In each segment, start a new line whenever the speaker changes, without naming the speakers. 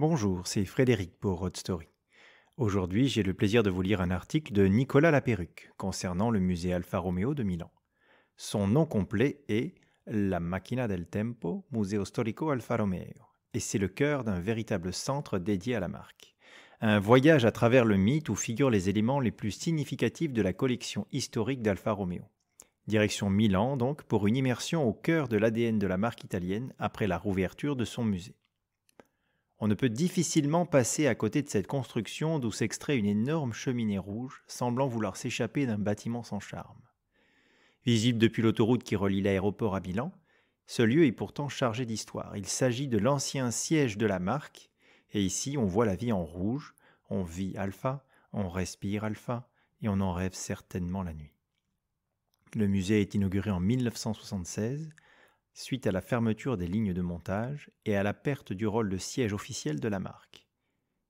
Bonjour, c'est Frédéric pour Road Story. Aujourd'hui, j'ai le plaisir de vous lire un article de Nicolas Lapéruc concernant le musée Alfa Romeo de Milan. Son nom complet est La Macchina del Tempo Museo Storico Alfa Romeo et c'est le cœur d'un véritable centre dédié à la marque. Un voyage à travers le mythe où figurent les éléments les plus significatifs de la collection historique d'Alfa Romeo. Direction Milan donc pour une immersion au cœur de l'ADN de la marque italienne après la rouverture de son musée. On ne peut difficilement passer à côté de cette construction d'où s'extrait une énorme cheminée rouge semblant vouloir s'échapper d'un bâtiment sans charme. Visible depuis l'autoroute qui relie l'aéroport à Milan, ce lieu est pourtant chargé d'histoire. Il s'agit de l'ancien siège de la marque et ici on voit la vie en rouge, on vit Alfa, on respire Alfa et on en rêve certainement la nuit. Le musée est inauguré en 1976 suite à la fermeture des lignes de montage et à la perte du rôle de siège officiel de la marque.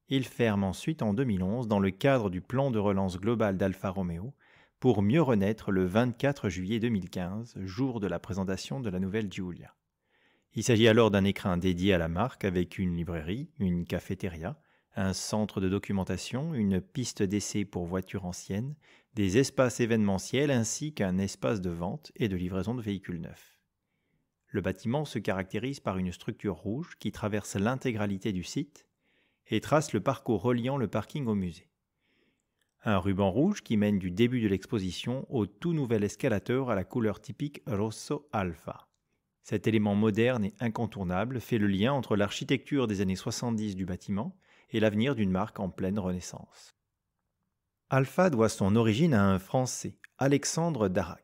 Il ferme ensuite en 2011 dans le cadre du plan de relance global d'Alfa Romeo pour mieux renaître le 24 juillet 2015, jour de la présentation de la nouvelle Giulia. Il s'agit alors d'un écrin dédié à la marque avec une librairie, une cafétéria, un centre de documentation, une piste d'essai pour voitures anciennes, des espaces événementiels ainsi qu'un espace de vente et de livraison de véhicules neufs. Le bâtiment se caractérise par une structure rouge qui traverse l'intégralité du site et trace le parcours reliant le parking au musée. Un ruban rouge qui mène du début de l'exposition au tout nouvel escalator à la couleur typique Rosso Alfa. Cet élément moderne et incontournable fait le lien entre l'architecture des années 70 du bâtiment et l'avenir d'une marque en pleine renaissance. Alfa doit son origine à un Français, Alexandre Darac.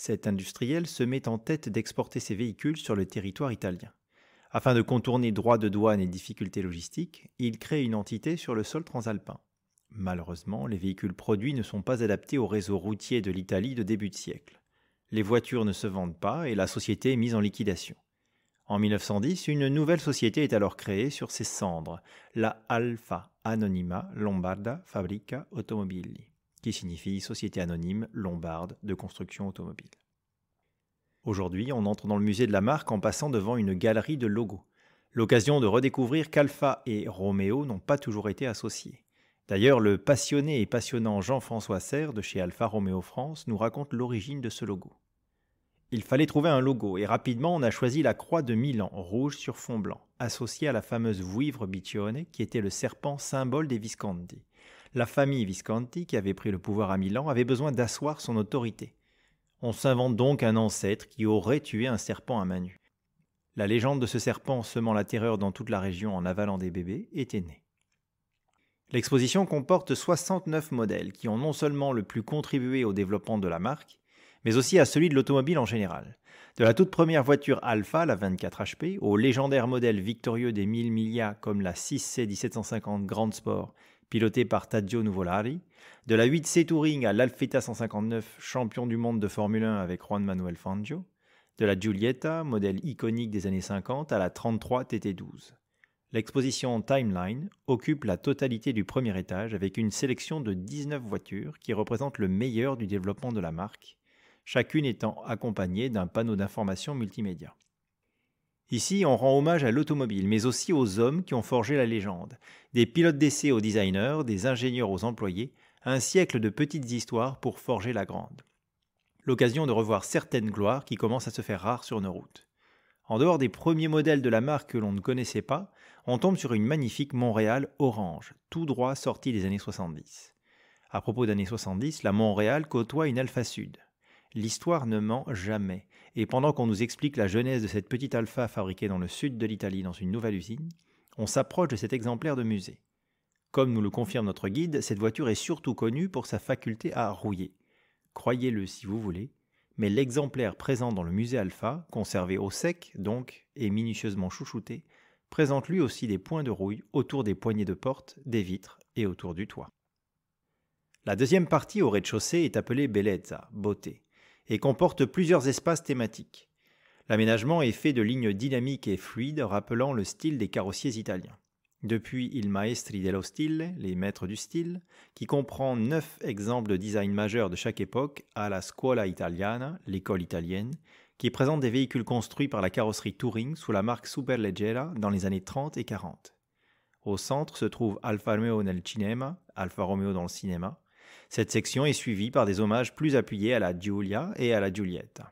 Cet industriel se met en tête d'exporter ses véhicules sur le territoire italien. Afin de contourner droits de douane et difficultés logistiques, il crée une entité sur le sol transalpin. Malheureusement, les véhicules produits ne sont pas adaptés au réseau routier de l'Italie de début de siècle. Les voitures ne se vendent pas et la société est mise en liquidation. En 1910, une nouvelle société est alors créée sur ses cendres, la Alfa Anonima Lombarda Fabbrica Automobili, qui signifie Société anonyme lombarde de construction automobile. Aujourd'hui, on entre dans le musée de la marque en passant devant une galerie de logos. L'occasion de redécouvrir qu'Alfa et Romeo n'ont pas toujours été associés. D'ailleurs, le passionné et passionnant Jean-François Serre de chez Alfa Romeo France nous raconte l'origine de ce logo. Il fallait trouver un logo et rapidement on a choisi la croix de Milan, rouge sur fond blanc, associée à la fameuse vouivre Biccione qui était le serpent symbole des Visconti. La famille Visconti, qui avait pris le pouvoir à Milan, avait besoin d'asseoir son autorité. On s'invente donc un ancêtre qui aurait tué un serpent à main nue. La légende de ce serpent semant la terreur dans toute la région en avalant des bébés était née. L'exposition comporte 69 modèles qui ont non seulement le plus contribué au développement de la marque, mais aussi à celui de l'automobile en général. De la toute première voiture Alfa, la 24 HP, aux légendaires modèles victorieux des 1000 Miglia comme la 6C 1750 Grand Sport, pilotée par Tadzio Nuvolari, de la 8C Touring à l'Alfetta 159, champion du monde de Formule 1 avec Juan Manuel Fangio, de la Giulietta, modèle iconique des années 50, à la 33 TT12. L'exposition Timeline occupe la totalité du premier étage avec une sélection de 19 voitures qui représentent le meilleur du développement de la marque, chacune étant accompagnée d'un panneau d'information multimédia. Ici, on rend hommage à l'automobile, mais aussi aux hommes qui ont forgé la légende, des pilotes d'essai aux designers, des ingénieurs aux employés, un siècle de petites histoires pour forger la grande. L'occasion de revoir certaines gloires qui commencent à se faire rares sur nos routes. En dehors des premiers modèles de la marque que l'on ne connaissait pas, on tombe sur une magnifique Montréal orange, tout droit sortie des années 70. À propos d'années 70, la Montréal côtoie une Alfa Sud. L'histoire ne ment jamais, et pendant qu'on nous explique la genèse de cette petite Alfa fabriquée dans le sud de l'Italie dans une nouvelle usine, on s'approche de cet exemplaire de musée. Comme nous le confirme notre guide, cette voiture est surtout connue pour sa faculté à rouiller. Croyez-le si vous voulez, mais l'exemplaire présent dans le musée Alfa, conservé au sec donc et minutieusement chouchouté, présente lui aussi des points de rouille autour des poignées de porte, des vitres et autour du toit. La deuxième partie au rez-de-chaussée est appelée Bellezza, beauté, et comporte plusieurs espaces thématiques. L'aménagement est fait de lignes dynamiques et fluides rappelant le style des carrossiers italiens. Depuis Il Maestri dello Stile, les maîtres du style, qui comprend 9 exemples de design majeurs de chaque époque, à la Scuola Italiana, l'école italienne, qui présente des véhicules construits par la carrosserie Touring sous la marque Superleggera dans les années 30 et 40. Au centre se trouve Alfa Romeo nel cinema, Alfa Romeo dans le cinéma. Cette section est suivie par des hommages plus appuyés à la Giulia et à la Giulietta.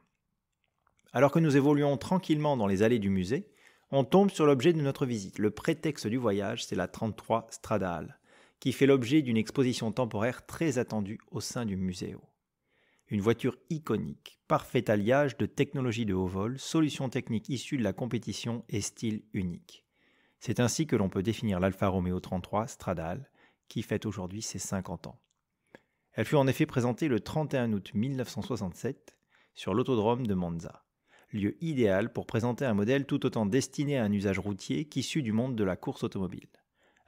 Alors que nous évoluons tranquillement dans les allées du musée, on tombe sur l'objet de notre visite. Le prétexte du voyage, c'est la 33 Stradale, qui fait l'objet d'une exposition temporaire très attendue au sein du Museo. Une voiture iconique, parfait alliage de technologie de haut vol, solutions techniques issues de la compétition et style unique. C'est ainsi que l'on peut définir l'Alfa Romeo 33 Stradale, qui fête aujourd'hui ses 50 ans. Elle fut en effet présentée le 31 août 1967 sur l'autodrome de Monza, lieu idéal pour présenter un modèle tout autant destiné à un usage routier qu'issu du monde de la course automobile.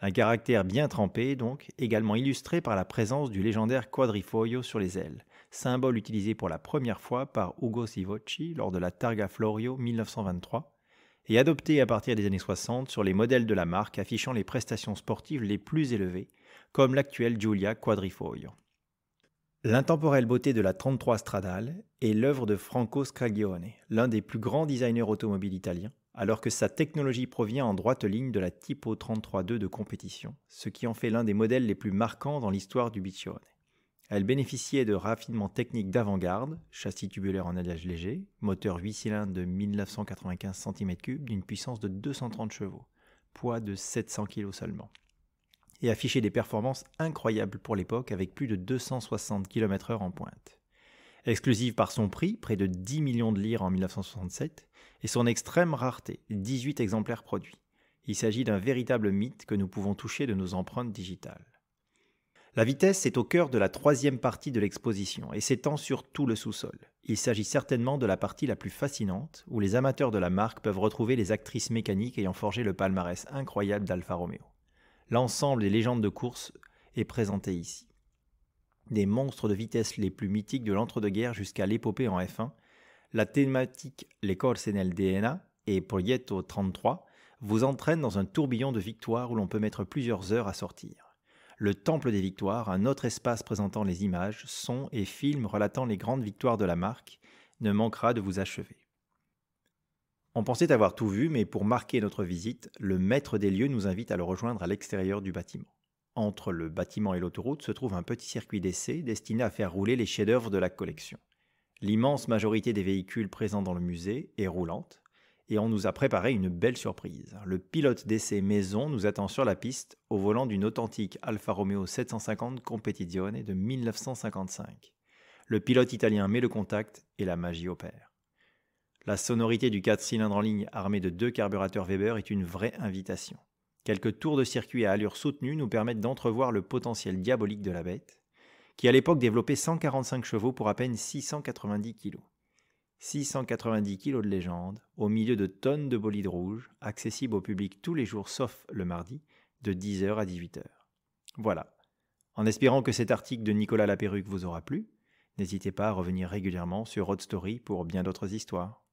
Un caractère bien trempé, donc, également illustré par la présence du légendaire quadrifoglio sur les ailes, symbole utilisé pour la première fois par Ugo Sivocci lors de la Targa Florio 1923, et adopté à partir des années 60 sur les modèles de la marque affichant les prestations sportives les plus élevées, comme l'actuel Giulia Quadrifoglio. L'intemporelle beauté de la 33 Stradale est l'œuvre de Franco Scaglione, l'un des plus grands designers automobiles italiens, alors que sa technologie provient en droite ligne de la Tipo 33.2 de compétition, ce qui en fait l'un des modèles les plus marquants dans l'histoire du Biccione. Elle bénéficiait de raffinements techniques d'avant-garde, châssis tubulaire en alliage léger, moteur 8 cylindres de 1995 cm3 d'une puissance de 230 chevaux, poids de 700 kg seulement, et affichait des performances incroyables pour l'époque avec plus de 260 km/h en pointe. Exclusive par son prix, près de 10 millions de lire en 1967, et son extrême rareté, 18 exemplaires produits. Il s'agit d'un véritable mythe que nous pouvons toucher de nos empreintes digitales. La vitesse est au cœur de la troisième partie de l'exposition et s'étend sur tout le sous-sol. Il s'agit certainement de la partie la plus fascinante, où les amateurs de la marque peuvent retrouver les actrices mécaniques ayant forgé le palmarès incroyable d'Alfa Romeo. L'ensemble des légendes de course est présenté ici. Des monstres de vitesse les plus mythiques de l'entre-deux-guerres jusqu'à l'épopée en F1, la thématique Les Corse nel DNA et Progetto 33 vous entraînent dans un tourbillon de victoires où l'on peut mettre plusieurs heures à sortir. Le Temple des Victoires, un autre espace présentant les images, sons et films relatant les grandes victoires de la marque, ne manquera de vous achever. On pensait avoir tout vu, mais pour marquer notre visite, le maître des lieux nous invite à le rejoindre à l'extérieur du bâtiment. Entre le bâtiment et l'autoroute se trouve un petit circuit d'essai destiné à faire rouler les chefs-d'œuvre de la collection. L'immense majorité des véhicules présents dans le musée est roulante, et on nous a préparé une belle surprise. Le pilote d'essai maison nous attend sur la piste au volant d'une authentique Alfa Romeo 750 Competizione de 1955. Le pilote italien met le contact et la magie opère. La sonorité du 4 cylindres en ligne armé de 2 carburateurs Weber est une vraie invitation. Quelques tours de circuit à allure soutenue nous permettent d'entrevoir le potentiel diabolique de la bête, qui à l'époque développait 145 chevaux pour à peine 690 kg. 690 kg de légende, au milieu de tonnes de bolides rouges, accessible au public tous les jours sauf le mardi, de 10h à 18h. Voilà. En espérant que cet article de Nicolas Lapéruque vous aura plu, n'hésitez pas à revenir régulièrement sur Road Story pour bien d'autres histoires.